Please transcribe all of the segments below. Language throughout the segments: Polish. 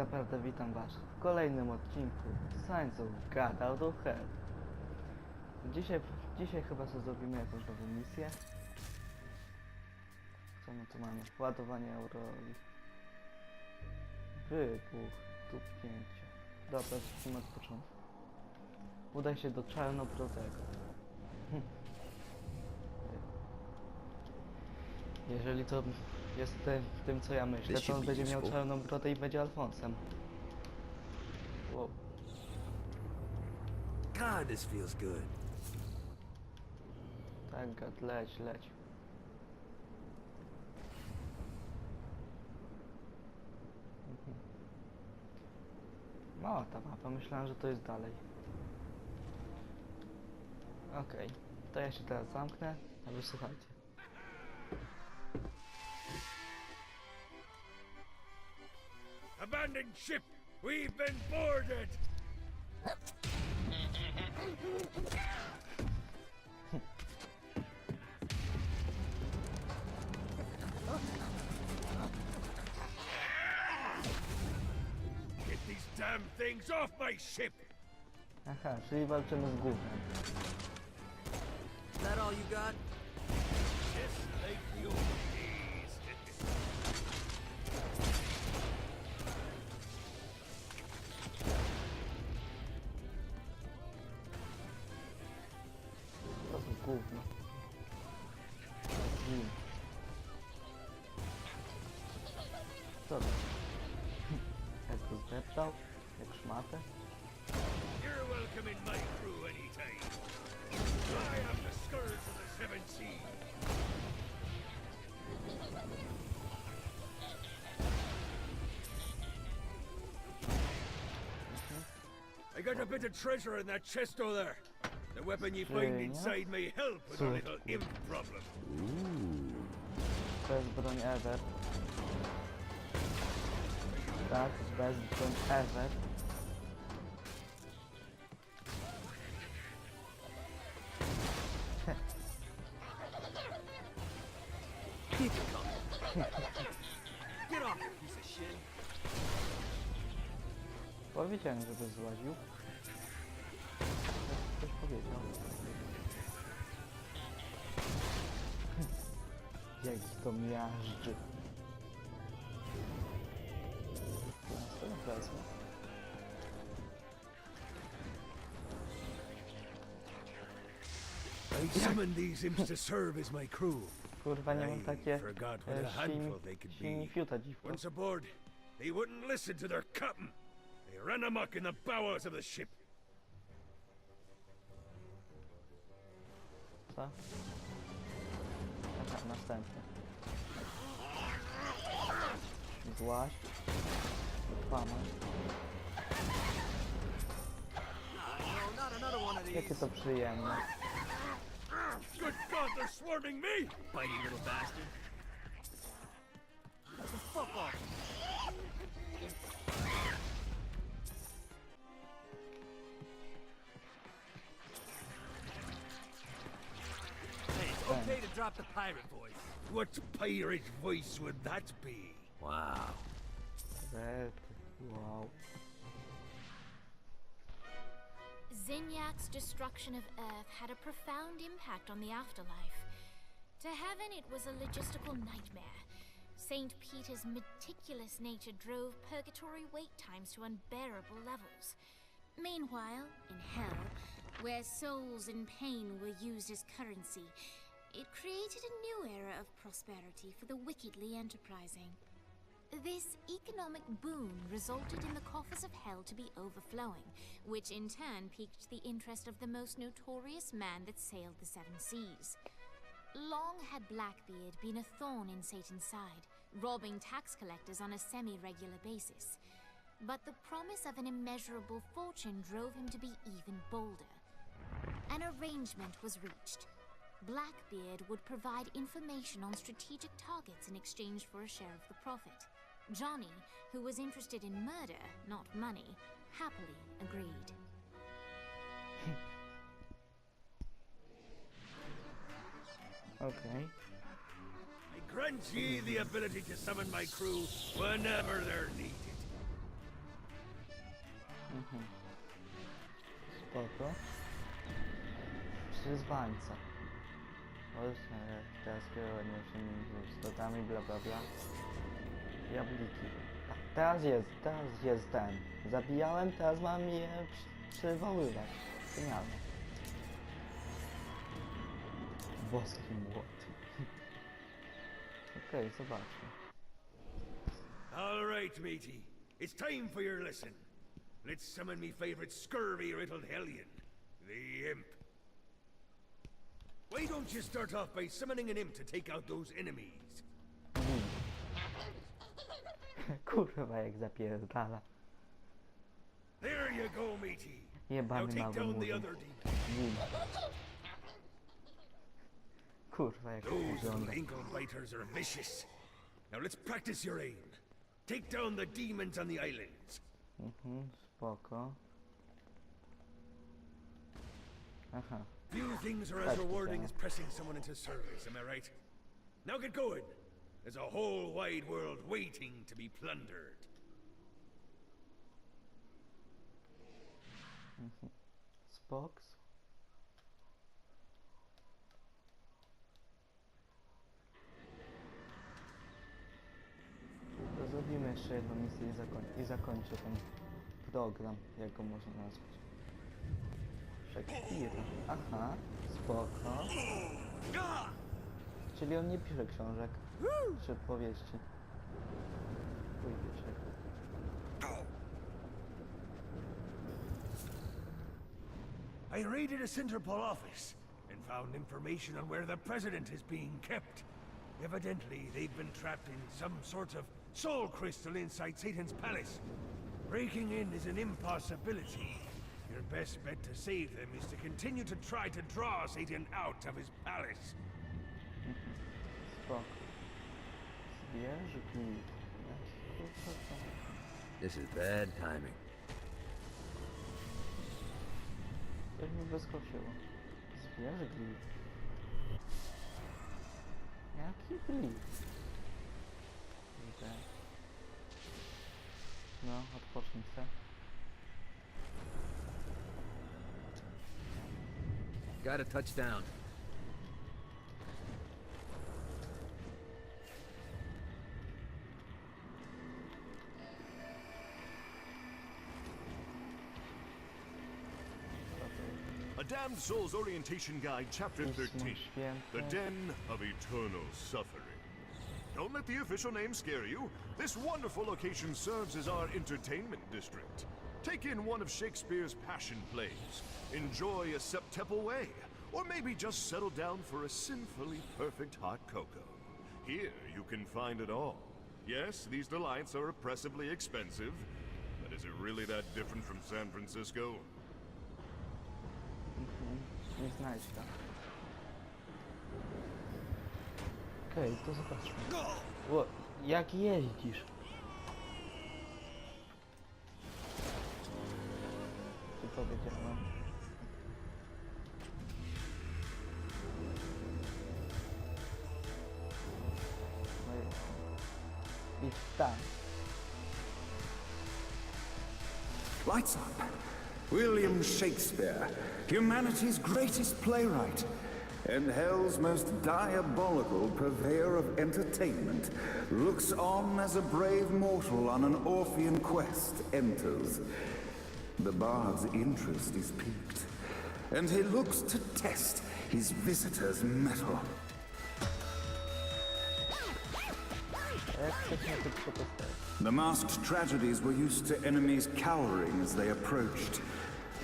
naprawdę witam was w kolejnym odcinku Science of God Out of Hell. Dzisiaj chyba sobie zrobimy jakąś nową misję. Co my tu mamy? Ładowanie aurori. Wybuch, tupnięcie. Dobra, zacznijmy od początku. Udaj się do czarnobrodego. Jeżeli to jest tym co ja myślę, to on będzie miał czarną brodę i będzie Alfonsem. Wow. God, this feels good. Tak, gad, leć. No, ta mapa, myślałem, że to jest dalej. Okej, to ja się teraz zamknę, a wy słuchajcie. Abandoned ship! We've been boarded! Get these damn things off my ship! Aha, czyli walczymy z gównem. Is that all you got? Just like the old days. To są gówno. Co to? Jak to zdeptał? Jak szmatę? You're welcome in my crew anytime. I am the scourge of the seven seas. I got a bit of treasure in that chest over there. The weapon you find inside may help with our little imp problem. Bez broń ever. Tak, bez broń ever. Keep it coming. Get off, you piece of shit. Powiedziałem, żeby złaził. Ktoś powiedział. Jak to miażdży. To wezmę. I summoned these imps to serve as my crew. Kurwa, nie mam takie forgot what a handful they could silni be. fiuta dziwko. Once aboard, they wouldn't listen to their captain. They ran amok in the bowels of the ship. Co? Aha, następny. Złaś. Fama. No, not another one of these. Jakie to przyjemne. Good God, they're swarming me! Biting little bastard. The fuck off. Hey, it's okay to drop the pirate voice. What pirate voice would that be? Wow. Rety. Wow. Zinyak's destruction of Earth had a profound impact on the afterlife. To heaven, it was a logistical nightmare. St. Peter's meticulous nature drove purgatory wait times to unbearable levels. Meanwhile, in hell, where souls in pain were used as currency, it created a new era of prosperity for the wickedly enterprising. This economic boon resulted in the coffers of hell to be overflowing, which in turn piqued the interest of the most notorious man that sailed the seven seas. Long had Blackbeard been a thorn in Satan's side, robbing tax collectors on a semi-regular basis. But the promise of an immeasurable fortune drove him to be even bolder. An arrangement was reached. Blackbeard would provide information on strategic targets in exchange for a share of the profit. Johnny, who was interested in murder, not money, happily agreed. Okay. I grant ye the ability to summon my crew whenever they're needed. Spoko. Przyzwańca. Teraz kierowanie się stotami, bla bla bla. Jabliki. Teraz jest ten. Zabijałem, teraz mam je przywoływać. Genialne. Boski młot. Okej, zobaczmy. All right, matey. It's time for your lesson. Let's summon me favorite scurvy-riddled hellion, the Imp. Why don't you start off by summoning an imp to take out those enemies? Kurwa, jak zapierdala. There you go, matey. Now Jebany take mały down the murzyn. other demon. Kurwa, jak to Those wygląda. little inkle biters are vicious. Now let's practice your aim. Take down the demons on the islands. Spoko. Aha. Few things are as rewarding as pressing someone into service, am I right? Now get going. There's a whole wide world waiting to be plundered. Spoks. To zrobimy jeszcze jedną misję i zakończę ten program, jak go można nazwać. Szekspir. Aha, spoko. Czyli on nie pisze książek, czy powieści. Pójdzie czego. I raided a Centerpol office and found information on where the president is being kept. Evidently, they've been trapped in some sort of soul crystal inside Satan's palace. Breaking in is an impossibility. Your best bet to save them is to continue to try to draw Satan out of his palace. Spoko. Zwierzę. This is bad timing. Coś mi wyskoczyło. Zwierzę glif. Jaki glif? Widzę. No, odpocznij se. Got a touchdown. A Damned Soul's Orientation Guide, Chapter 13. The Den of Eternal Suffering. Don't let the official name scare you. This wonderful location serves as our entertainment district. Take in one of Shakespeare's passion plays. Enjoy a septuple way. Or maybe just settle down for a sinfully perfect hot cocoa. Here you can find it all. Yes, these delights are oppressively expensive. But is it really that different from San Francisco? Nie znajdź to. Okej, to zobaczmy. O, jak jeździsz? Czy powiedziałem? No i tak. Lights up. William Shakespeare, humanity's greatest playwright, and hell's most diabolical purveyor of entertainment, looks on as a brave mortal on an Orphean quest enters. The bard's interest is piqued, and he looks to test his visitor's mettle. The masked tragedies were used to enemies cowering as they approached.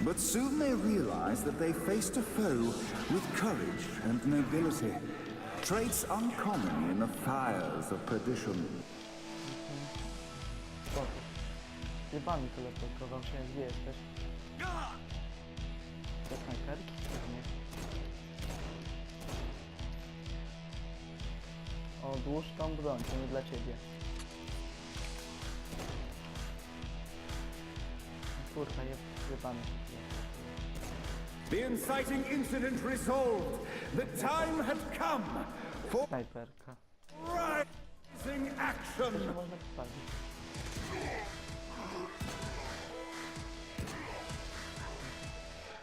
But soon they realized that they faced a foe with courage and nobility, traits uncommon in the fires of perdition. Spoko. Jebany teleportował się, gdzie jesteś? To snajperki? Nie. Odłóż tą broń, to nie dla ciebie. Kurwa, jebany. The inciting incident resolved. The time had come for Snajperka. rising action. To się można postawić.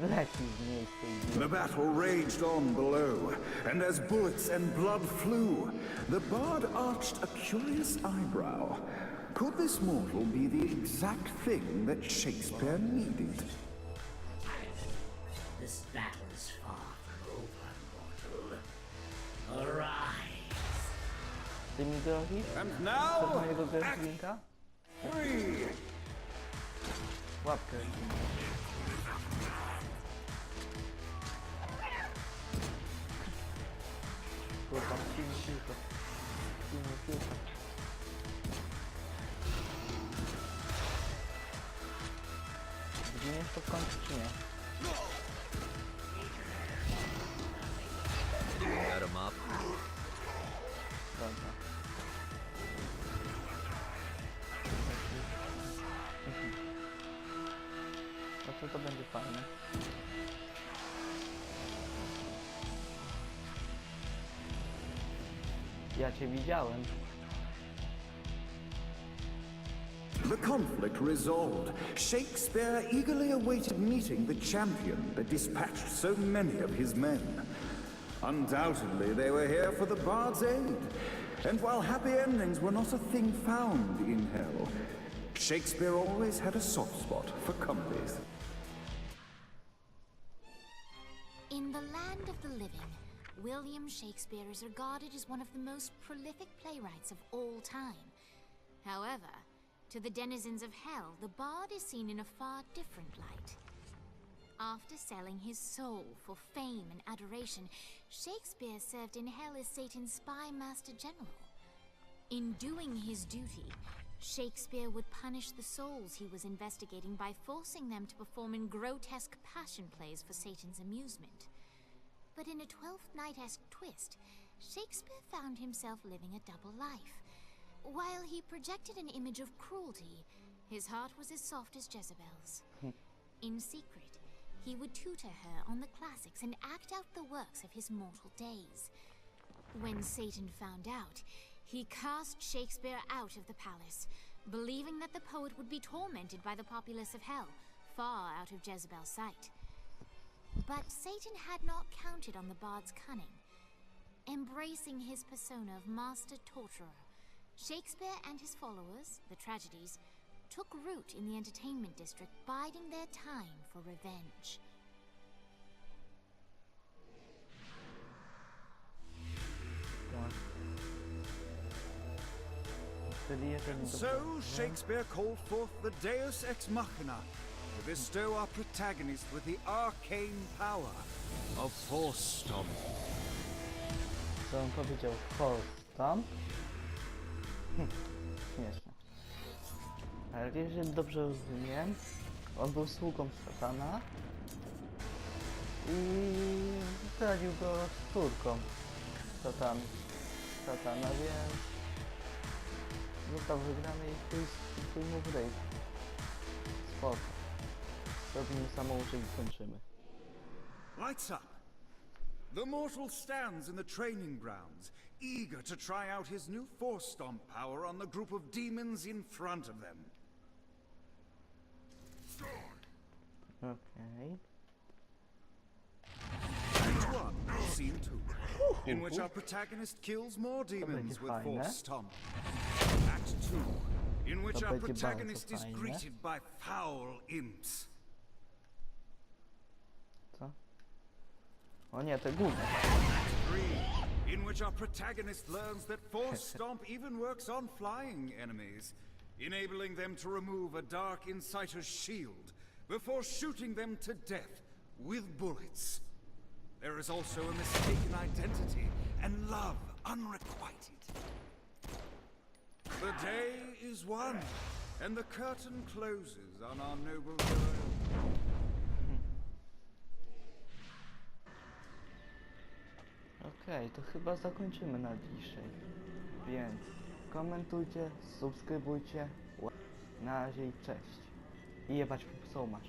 Leci z miejsca i The battle raged on below, and as bullets and blood flew, the bard arched a curious eyebrow. Could this mortal be the exact thing that Shakespeare needed? This battle is far from over, mortal. Arise! Ty mi drogi? And Chcesz now, mojego act Gertlinka? 3! Łapkę. Kurwa, silny piłka. Silny piłka. Zginiesz to w końcu, czy nie? Got him up. Dobra. No to będzie fajne. Ja cię widziałem. The conflict resolved, Shakespeare eagerly awaited meeting the champion that dispatched so many of his men. Undoubtedly, they were here for the bard's aid. And while happy endings were not a thing found in hell, Shakespeare always had a soft spot for comedies. In the land of the living, William Shakespeare is regarded as one of the most prolific playwrights of all time. However, to the denizens of hell, the bard is seen in a far different light. After selling his soul for fame and adoration, Shakespeare served in hell as Satan's spy master general. In doing his duty, Shakespeare would punish the souls he was investigating by forcing them to perform in grotesque passion plays for Satan's amusement. But in a Twelfth Night-esque twist, Shakespeare found himself living a double life. While he projected an image of cruelty, his heart was as soft as Jezebel's. In secret, he would tutor her on the classics and act out the works of his mortal days. When Satan found out, he cast Shakespeare out of the palace, believing that the poet would be tormented by the populace of hell, far out of Jezebel's sight. But Satan had not counted on the bard's cunning. Embracing his persona of master torturer, Shakespeare and his followers, the tragedies, took root in the entertainment district, biding their time for revenge. And so Shakespeare called forth the Deus Ex Machina to bestow our protagonist with the arcane power of Force Stomp. Co on powiedział? Force Stomp? Śmieszne. Ale jeżeli dobrze rozumiem, on był sługą szatana i zdradził go z córką szatana, więc został wygrany i chuj mu w ryj. Spoko. Robimy samouczek i kończymy. Lights up. The mortal stands in the training grounds, eager to try out his new Force Stomp power on the group of demons in front of them. Okay. Act 1, Scene 2, in which our protagonist kills more demons with Force Stomp. Act 2, in which our protagonist is greeted by foul imps. Co? O nie, to gówno. Act 3, in which our protagonist learns that Force Stomp even works on flying enemies, enabling them to remove a Dark Inciter's shield before shooting them to death with bullets. There is also a mistaken identity and love unrequited. The day is won, and the curtain closes on our noble hero. Okej, to chyba zakończymy na dzisiaj. Więc komentujcie, subskrybujcie. Na razie i cześć. I jebać so much.